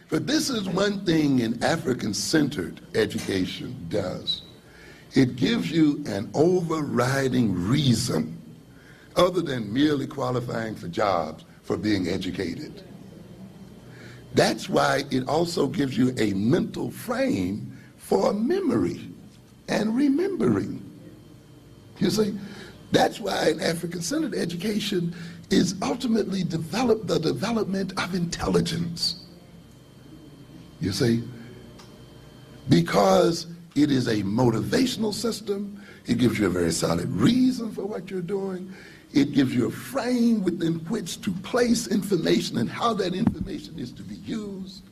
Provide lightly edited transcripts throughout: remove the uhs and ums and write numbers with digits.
But this is one thing an African-centered education does. It gives you an overriding reason, other than merely qualifying for jobs, for being educated. That's why it also gives you a mental frame for memory and remembering. You see, that's why an African-centered education is ultimately the development of intelligence. You see, because it is a motivational system, it gives you a very solid reason for what you're doing. It gives you a frame within which to place information and how that information is to be used.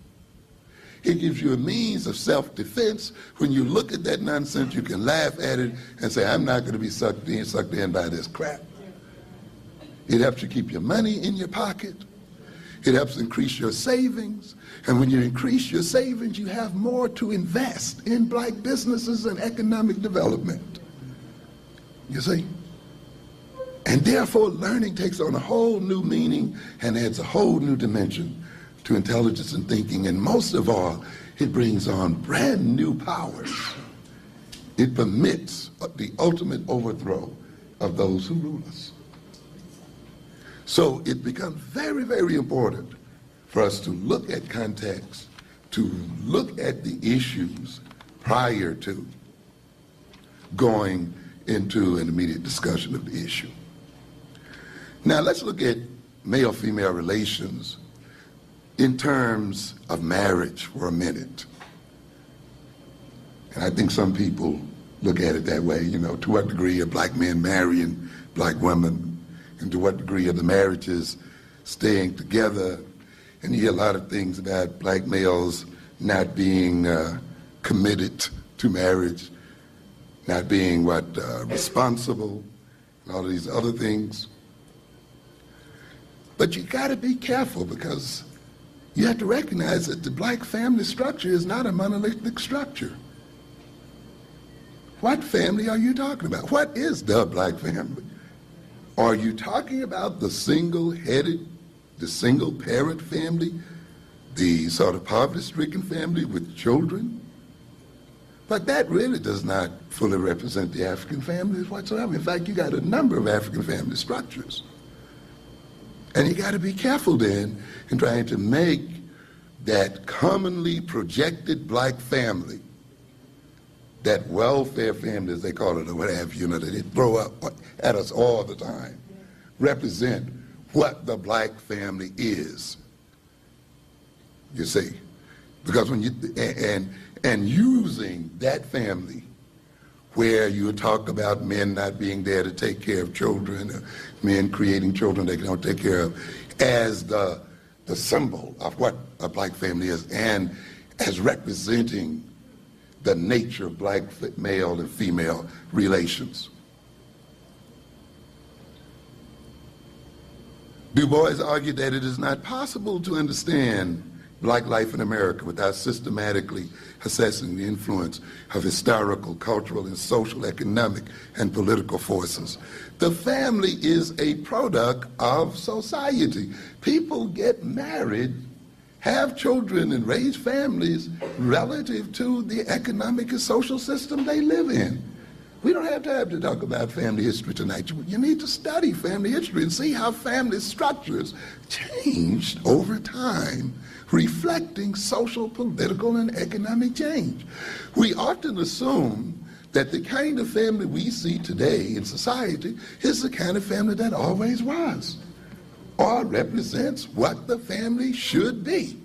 It gives you a means of self-defense. When you look at that nonsense, you can laugh at it and say, I'm not going to be sucked in by this crap. It helps you keep your money in your pocket. It helps increase your savings. And when you increase your savings, you have more to invest in black businesses and economic development. You see? And therefore, learning takes on a whole new meaning and adds a whole new dimension to intelligence and thinking. And most of all, it brings on brand new powers. It permits the ultimate overthrow of those who rule us. So it becomes very, very important for us to look at context, to look at the issues prior to going into an immediate discussion of the issue. Now let's look at male-female relations in terms of marriage for a minute. And I think some people look at it that way, you know, to what degree are black men marrying black women, and to what degree are the marriages staying together. And you hear a lot of things about black males not being committed to marriage, not being responsible, and all of these other things. But you got to be careful, because you have to recognize that the black family structure is not a monolithic structure. What family are you talking about? What is the black family? Are you talking about the single-headed, the single-parent family, the sort of poverty-stricken family with children? But that really does not fully represent the African families whatsoever. In fact, you got a number of African family structures. And you got to be careful then in trying to make that commonly projected black family, that welfare family, as they call it, or what have you, that they throw up at us all the time, represent what the black family is. You see, because when you and using that family, where you talk about men not being there to take care of children, or men creating children they don't take care of, as the symbol of what a black family is, and as representing the nature of black male and female relations. Du Bois argued that it is not possible to understand black life in America without systematically assessing the influence of historical, cultural, and social, economic, and political forces. The family is a product of society. People get married, have children, and raise families relative to the economic and social system they live in. We don't have time to talk about family history tonight. You need to study family history and see how family structures changed over time, reflecting social, political, and economic change. We often assume that the kind of family we see today in society is the kind of family that always was, or represents what the family should be.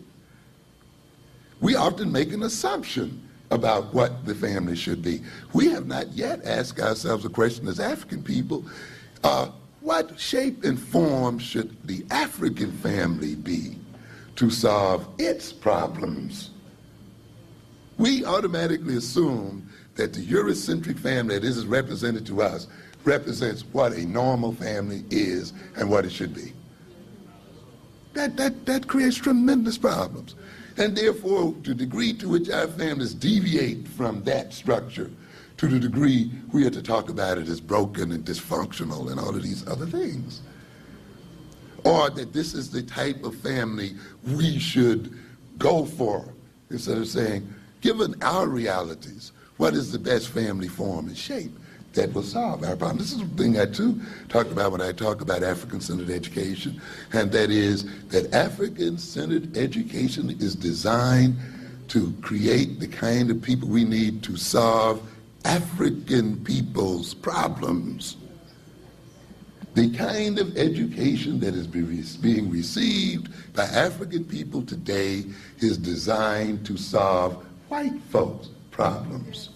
We often make an assumption about what the family should be. We have not yet asked ourselves a question as African people, what shape and form should the African family be to solve its problems? We automatically assume that the Eurocentric family that is represented to us represents what a normal family is and what it should be. That creates tremendous problems. And therefore, to the degree to which our families deviate from that structure, to the degree we are to talk about it as broken and dysfunctional and all of these other things. Or that this is the type of family we should go for, instead of saying, given our realities, what is the best family form and shape that will solve our problem? This is the thing I too talk about when I talk about African-centered education, and that is that African-centered education is designed to create the kind of people we need to solve African people's problems. The kind of education that is being received by African people today is designed to solve white folks' problems.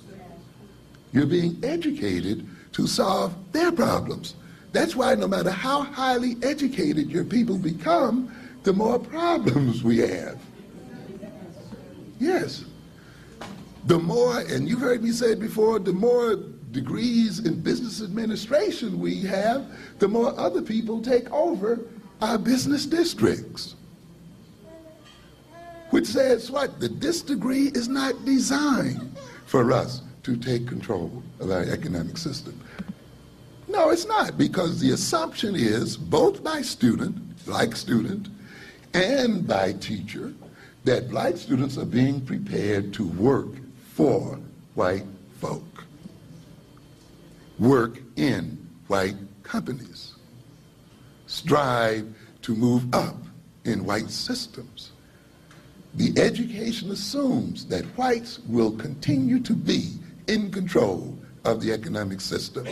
You're being educated to solve their problems. That's why no matter how highly educated your people become, the more problems we have. Yes. The more, and you've heard me say it before, the more degrees in business administration we have, the more other people take over our business districts. Which says what? That this degree is not designed for us to take control of our economic system. No, it's not, because the assumption is, both by student, black student, and by teacher, that black students are being prepared to work for white folk, work in white companies, strive to move up in white systems. The education assumes that whites will continue to be in control of the economic system,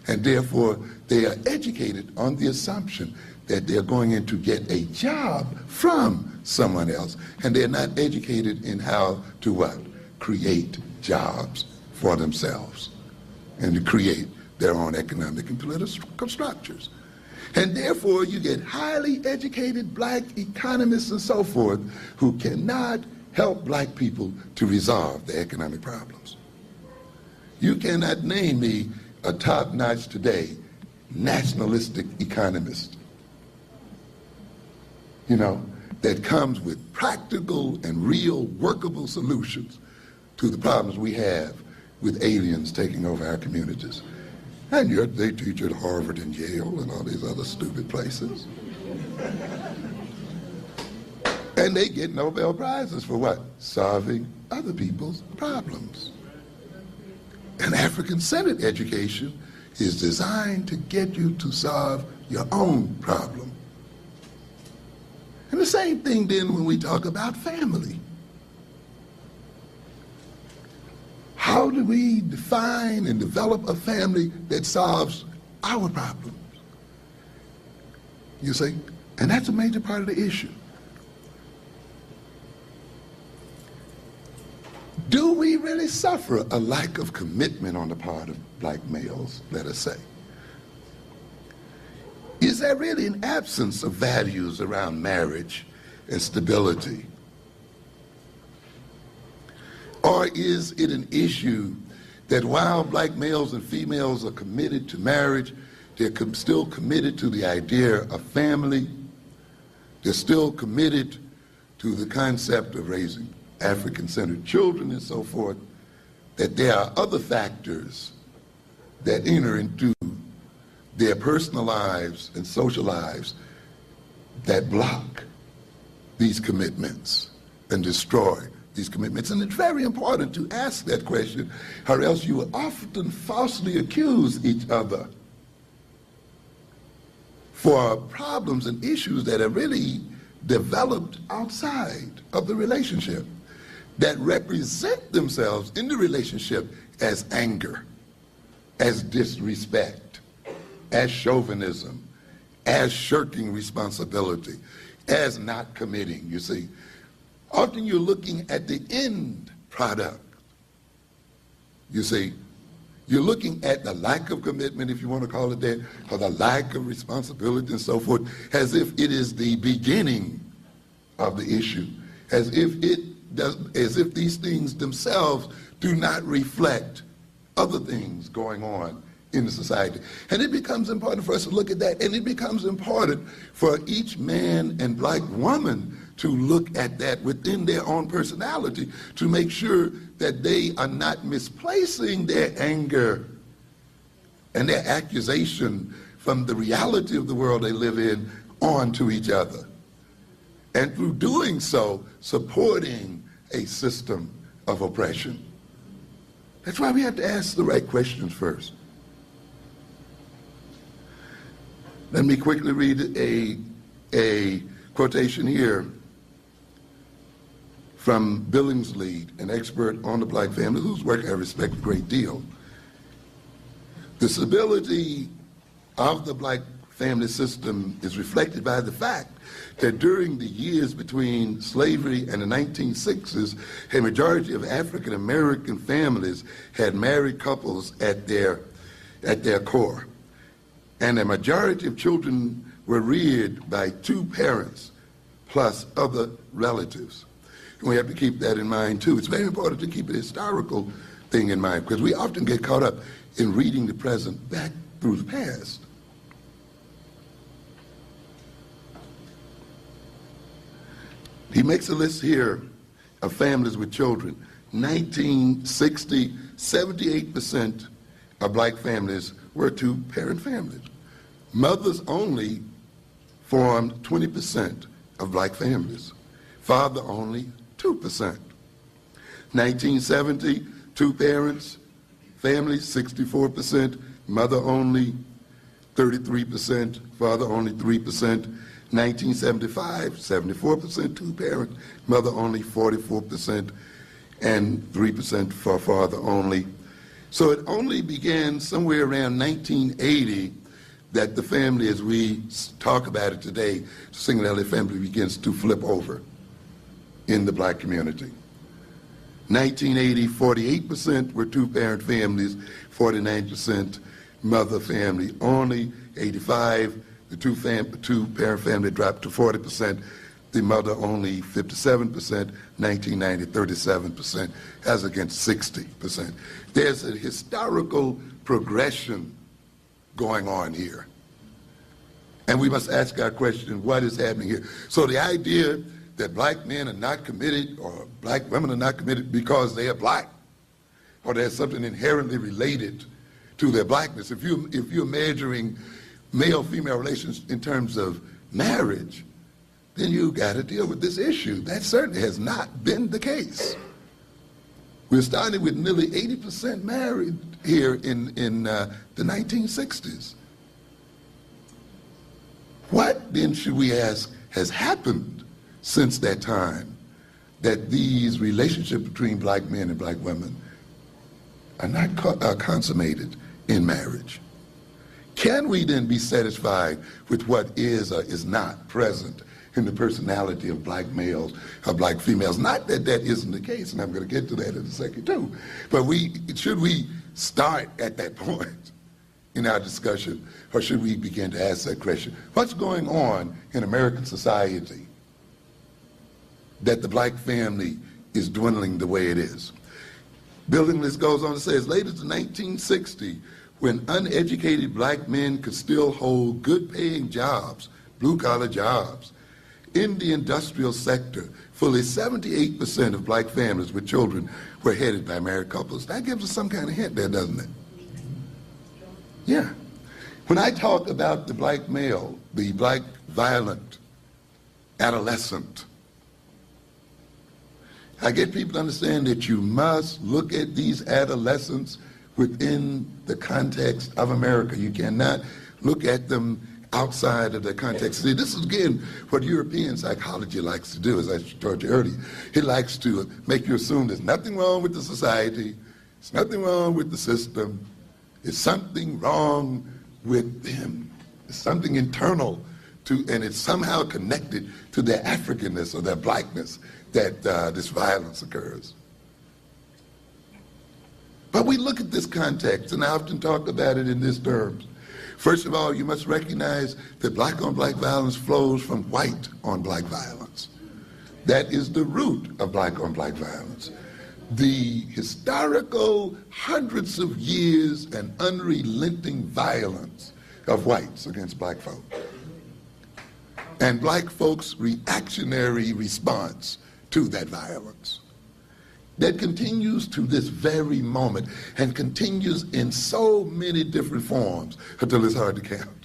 and therefore they are educated on the assumption that they're going in to get a job from someone else, and they're not educated in how to what? Create jobs for themselves and to create their own economic and political structures. And therefore you get highly educated black economists and so forth who cannot help black people to resolve their economic problems. You cannot name me a top-notch today nationalistic economist, that comes with practical and real workable solutions to the problems we have with aliens taking over our communities. And yet they teach at Harvard and Yale and all these other stupid places. And they get Nobel Prizes for what? Solving other people's problems. And African-centered education is designed to get you to solve your own problem. And the same thing then when we talk about family. How do we define and develop a family that solves our problems? You see? And that's a major part of the issue. Do we really suffer a lack of commitment on the part of black males, let us say? Is there really an absence of values around marriage and stability? Or is it an issue that while black males and females are committed to marriage, they're still committed to the idea of family, they're still committed to the concept of raising African-centered children and so forth, that there are other factors that enter into their personal lives and social lives that block these commitments and destroy these commitments? And it's very important to ask that question, or else you will often falsely accuse each other for problems and issues that are really developed outside of the relationship, that represent themselves in the relationship as anger, as disrespect, as chauvinism, as shirking responsibility, as not committing, you see. Often you're looking at the end product. You see, you're looking at the lack of commitment, if you want to call it that, or the lack of responsibility and so forth, as if it is the beginning of the issue, as if these things themselves do not reflect other things going on in the society. And it becomes important for us to look at that, and it becomes important for each man and black woman to look at that within their own personality, to make sure that they are not misplacing their anger and their accusation from the reality of the world they live in onto each other. and through doing so, supporting a system of oppression. That's why we have to ask the right questions first. Let me quickly read a quotation here from Billingsley, an expert on the black family, whose work I respect a great deal. The stability of the black family system is reflected by the fact that during the years between slavery and the 1960s, a majority of African American families had married couples at their core. And a majority of children were reared by two parents plus other relatives. And we have to keep that in mind too. It's very important to keep a historical thing in mind, because we often get caught up in reading the present back through the past. He makes a list here of families with children. 1960, 78% of black families were two-parent families. Mothers only formed 20% of black families. Father only 2%. 1970, two parents, families 64%, mother only 33%, father only 3%. 1975, 74% two-parent, mother only 44%, and 3% for father only. So it only began somewhere around 1980 that the family, as we talk about it today, the single-elder family begins to flip over in the black community. 1980, 48% were two-parent families, 49% mother family only. 85, the two-parent family dropped to 40%, the mother only 57%, 1990, 37%, as against 60%. There's a historical progression going on here. And we must ask our question, what is happening here? So the idea that black men are not committed or black women are not committed because they are black, or there's something inherently related to their blackness. If you're measuring male-female relations in terms of marriage, then you got to deal with this issue. That certainly has not been the case. We're starting with nearly 80% married here in the 1960s. What then should we ask has happened since that time that these relationships between black men and black women are not consummated in marriage? Can we then be satisfied with what is or is not present in the personality of black males or black females? Not that that isn't the case, and I'm going to get to that in a second too, but should we start at that point in our discussion, or should we begin to ask that question? What's going on in American society that the black family is dwindling the way it is? Billingsley goes on to say, as late as 1960, when uneducated black men could still hold good-paying jobs, blue-collar jobs, in the industrial sector, fully 78% of black families with children were headed by married couples. That gives us some kind of hint there, doesn't it? Yeah. When I talk about the black male, the black violent adolescent, I get people to understand that you must look at these adolescents within the context of America. You cannot look at them outside of the context. See, this is, again, what European psychology likes to do, as I told you earlier. It likes to make you assume there's nothing wrong with the society, there's nothing wrong with the system, there's something wrong with them. There's something internal to, and it's somehow connected to their Africanness or their blackness that this violence occurs. But we look at this context, and I often talk about it in these terms. First of all, you must recognize that black-on-black violence flows from white-on-black violence. That is the root of black-on-black violence. The historical hundreds of years and unrelenting violence of whites against black folk. And black folks' reactionary response to that violence. That continues to this very moment and continues in so many different forms until it's hard to count.